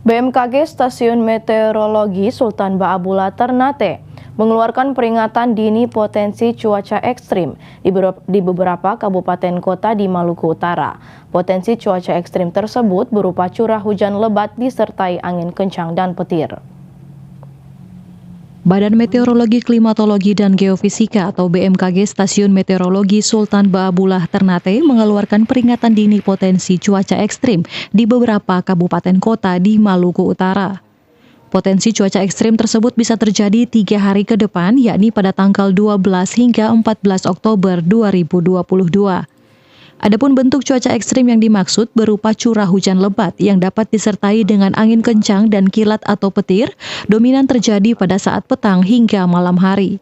BMKG Stasiun Meteorologi Sultan Ba'abula Ternate mengeluarkan peringatan dini potensi cuaca ekstrim di beberapa kabupaten kota di Maluku Utara. Potensi cuaca ekstrim tersebut berupa curah hujan lebat disertai angin kencang dan petir. Badan Meteorologi, Klimatologi, dan Geofisika atau BMKG Stasiun Meteorologi Sultan Ba'abula Ternate mengeluarkan peringatan dini potensi cuaca ekstrim di beberapa kabupaten kota di Maluku Utara. Potensi cuaca ekstrim tersebut bisa terjadi 3 hari ke depan, yakni pada tanggal 12 hingga 14 Oktober 2022. Adapun bentuk cuaca ekstrim yang dimaksud berupa curah hujan lebat yang dapat disertai dengan angin kencang dan kilat atau petir, dominan terjadi pada saat petang hingga malam hari.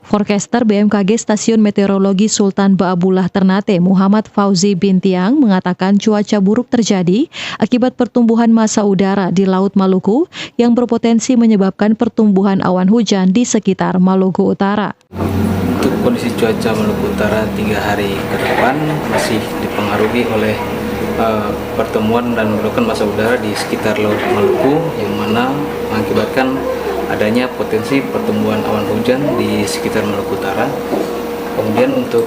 Forecaster BMKG Stasiun Meteorologi Sultan Ba'abula Ternate Muhammad Fauzi Bintiang mengatakan cuaca buruk terjadi akibat pertumbuhan massa udara di Laut Maluku yang berpotensi menyebabkan pertumbuhan awan hujan di sekitar Maluku Utara. Untuk kondisi cuaca Maluku Utara 3 hari ke depan masih dipengaruhi oleh pertemuan dan blokan massa udara di sekitar Laut Maluku yang mana mengakibatkan adanya potensi pertumbuhan awan hujan di sekitar Maluku Utara. Kemudian untuk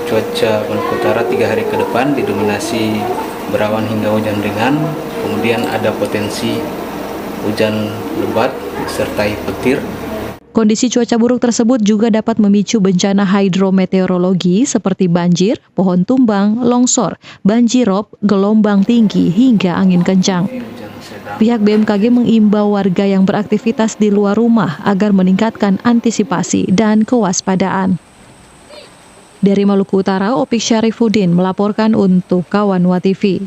cuaca Maluku Utara 3 hari ke depan didominasi berawan hingga hujan ringan, kemudian ada potensi hujan lebat disertai petir. Kondisi cuaca buruk tersebut juga dapat memicu bencana hidrometeorologi seperti banjir, pohon tumbang, longsor, banjirop, gelombang tinggi, hingga angin kencang. Pihak BMKG mengimbau warga yang beraktivitas di luar rumah agar meningkatkan antisipasi dan kewaspadaan. Dari Maluku Utara, Opik Syarifuddin melaporkan untuk Kawan WA TV.